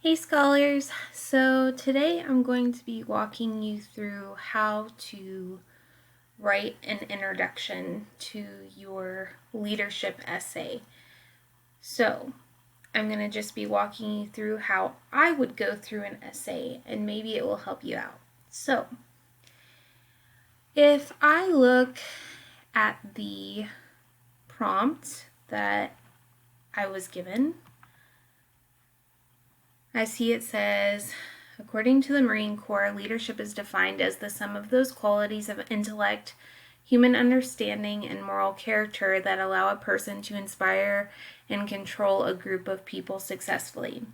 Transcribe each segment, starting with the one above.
Hey scholars, so today I'm going to be walking you through how to write an introduction to your leadership essay. So I'm going to just be walking you through how I would go through an essay and maybe it will help you out. So if I look at the prompt that I was given, I see it says, according to the Marine Corps, leadership is defined as the sum of those qualities of intellect, human understanding, and moral character that allow a person to inspire and control a group of people successfully.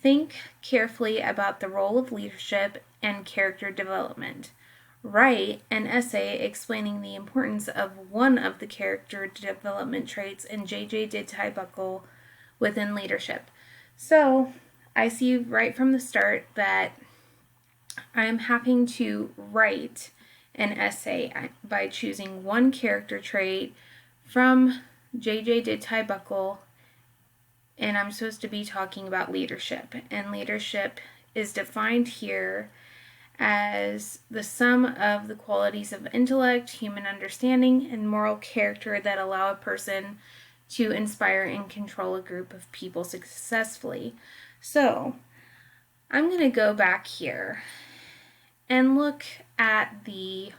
Think carefully about the role of leadership and character development. Write an essay explaining the importance of one of the character development traits in J.J. did tie buckle within leadership. So I see right from the start that I'm having to write an essay by choosing one character trait from J.J. did tie buckle, and I'm supposed to be talking about leadership. And leadership is defined here as the sum of the qualities of intellect, human understanding, and moral character that allow a person to inspire and control a group of people successfully. So I'm going to go back here and look at the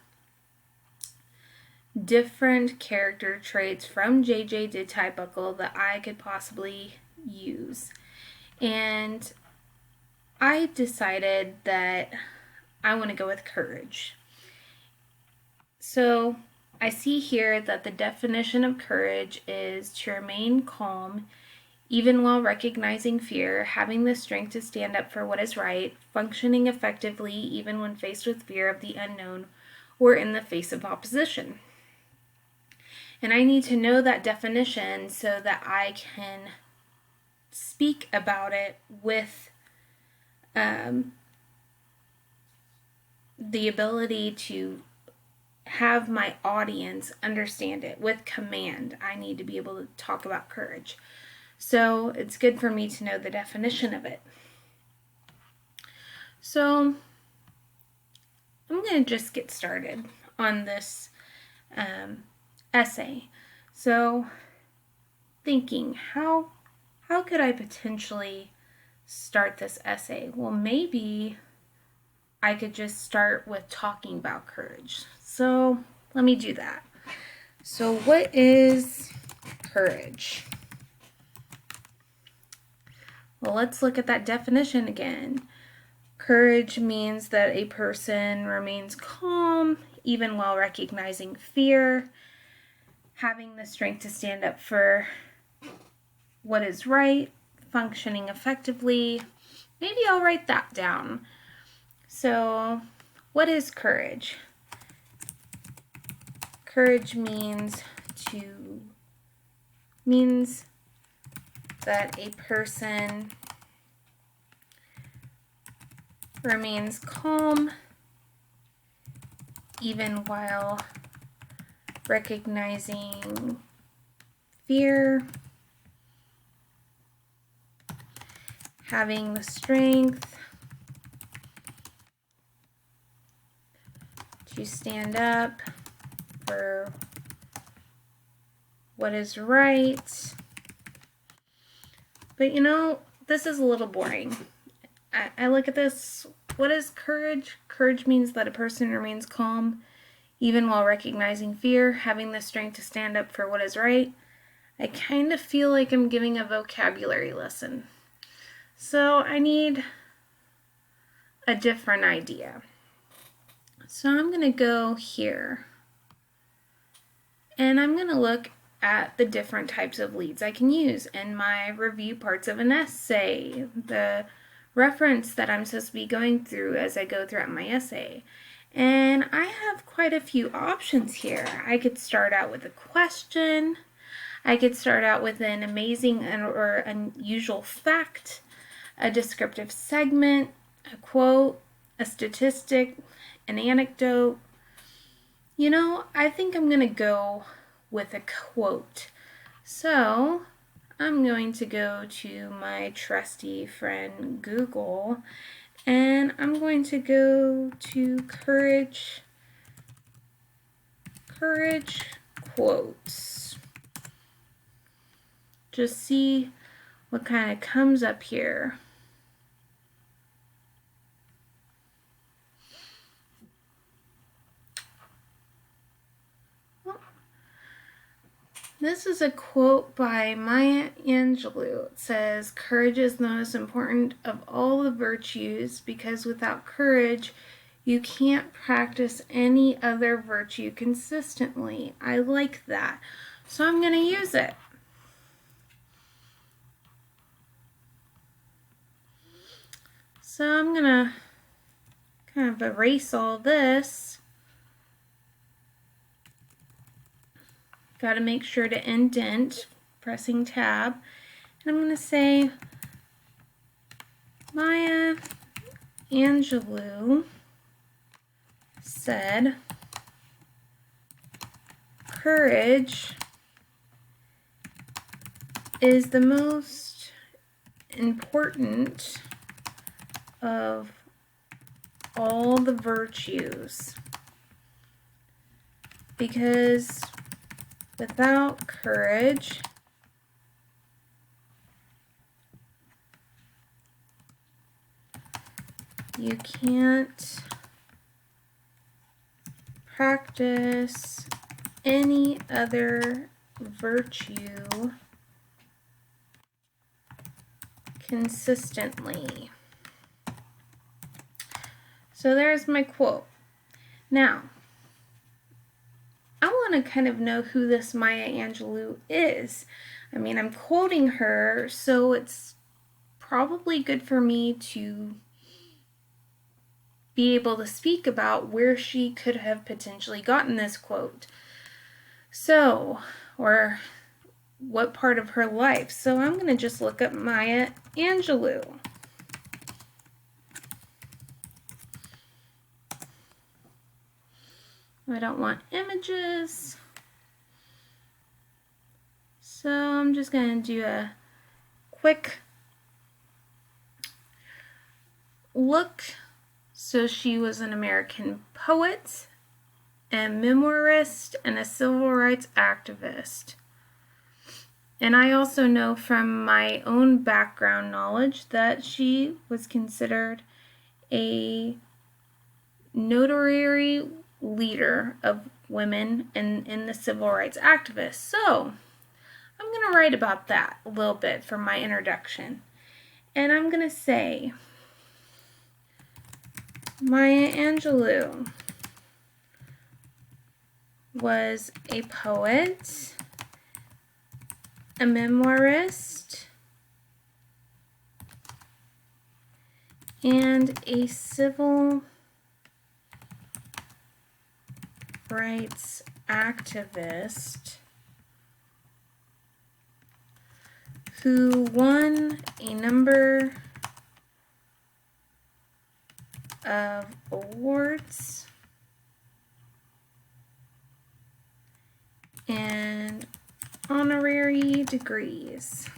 different character traits from J.J. did tie buckle that I could possibly use. And I decided that I want to go with courage. So I see here that the definition of courage is to remain calm even while recognizing fear, having the strength to stand up for what is right, functioning effectively even when faced with fear of the unknown or in the face of opposition. And I need to know that definition so that I can speak about it with the ability to have my audience understand it with command. I need to be able to talk about courage. So it's good for me to know the definition of it. So I'm going to just get started on this essay. So thinking, how could I potentially start this essay? Well, maybe I could just start with talking about courage. So let me do that. So what is courage? Well, let's look at that definition again. Courage means that a person remains calm even while recognizing fear, having the strength to stand up for what is right, functioning effectively. Maybe I'll write that down. So, what is courage? Courage means that a person remains calm even while recognizing fear, having the strength to stand up for what is right. But you know, this is a little boring. I look at this. What is courage? Courage means that a person remains calm even while recognizing fear, having the strength to stand up for what is right. I kind of feel like I'm giving a vocabulary lesson. So I need a different idea. So I'm going to go here and I'm going to look at the different types of leads I can use in my review parts of an essay, the reference that I'm supposed to be going through as I go throughout my essay. And I have quite a few options here. I could start out with a question. I could start out with an amazing or unusual fact, a descriptive segment, a quote, a statistic, an anecdote. You know, I think I'm going to go with a quote. So I'm going to go to my trusty friend Google, and I'm going to go to courage quotes. Just see what kind of comes up here. This is a quote by Maya Angelou. It says, "Courage is the most important of all the virtues because without courage, you can't practice any other virtue consistently." I like that. So I'm going to use it. So I'm going to kind of erase all this. Got to make sure to indent, pressing tab. And I'm going to say, Maya Angelou said, "Courage is the most important of all the virtues because without courage, you can't practice any other virtue consistently." So there's my quote. Now, I want to kind of know who this Maya Angelou is. I mean, I'm quoting her, so it's probably good for me to be able to speak about where she could have potentially gotten this quote. So, or what part of her life. So I'm going to just look up Maya Angelou. I don't want images. So I'm just going to do a quick look. So she was an American poet, a memoirist, and a civil rights activist. And I also know from my own background knowledge that she was considered a notary leader of women in the civil rights activists. So I'm going to write about that a little bit for my introduction. And I'm going to say, Maya Angelou was a poet, a memoirist, and a civil rights activist who won a number of awards and honorary degrees.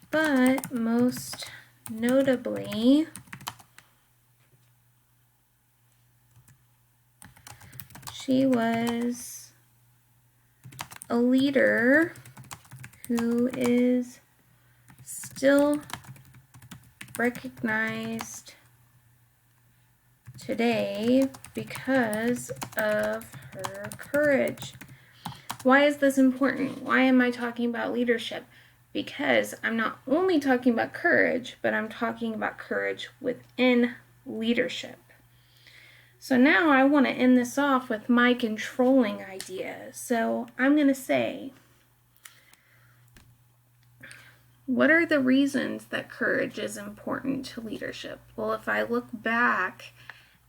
But most notably, she was a leader who is still recognized today because of her courage. Why is this important? Why am I talking about leadership? Because I'm not only talking about courage, but I'm talking about courage within leadership. So now I want to end this off with my controlling idea. So I'm going to say, what are the reasons that courage is important to leadership? Well, if I look back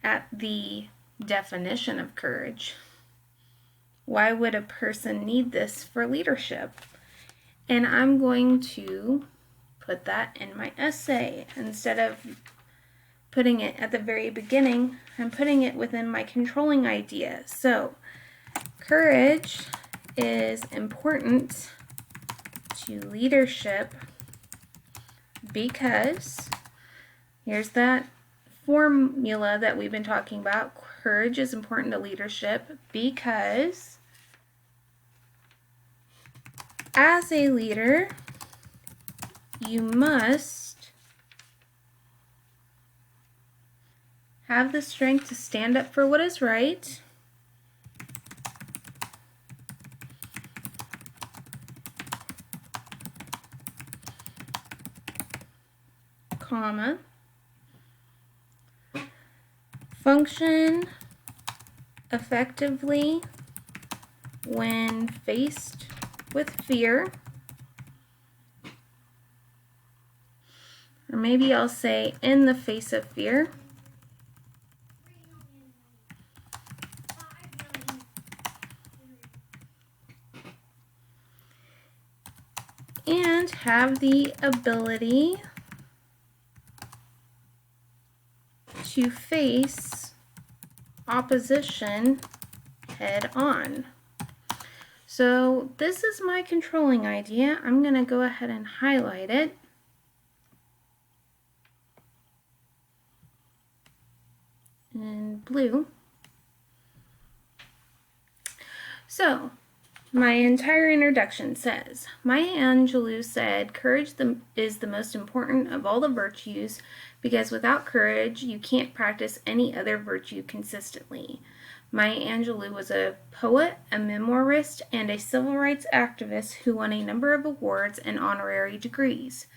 at the definition of courage, why would a person need this for leadership? And I'm going to put that in my essay. Instead of putting it at the very beginning, I'm putting it within my controlling idea. So, courage is important to leadership because, here's that formula that we've been talking about. Courage is important to leadership because as a leader, you must have the strength to stand up for what is right, comma, function effectively when faced with fear, or maybe I'll say in the face of fear, and have the ability to face opposition head on. So this is my controlling idea. I'm going to go ahead and highlight it. In blue. So my entire introduction says, Maya Angelou said, courage is the most important of all the virtues because without courage, you can't practice any other virtue consistently. Maya Angelou was a poet, a memoirist, and a civil rights activist who won a number of awards and honorary degrees.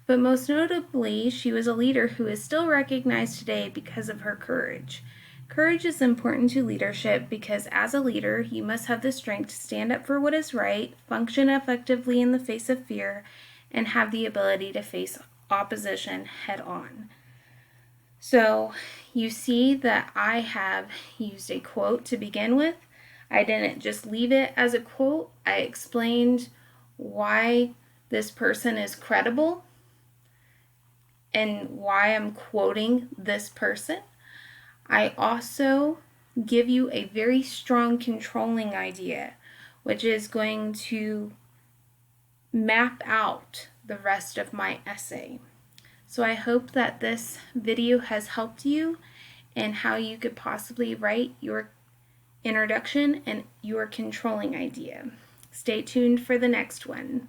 But most notably, she was a leader who is still recognized today because of her courage. Courage is important to leadership because as a leader, you must have the strength to stand up for what is right, function effectively in the face of fear, and have the ability to face opposition head on. So you see that I have used a quote to begin with. I didn't just leave it as a quote. I explained why this person is credible and why I'm quoting this person. I also give you a very strong controlling idea, which is going to map out the rest of my essay. So I hope that this video has helped you in how you could possibly write your introduction and your controlling idea. Stay tuned for the next one.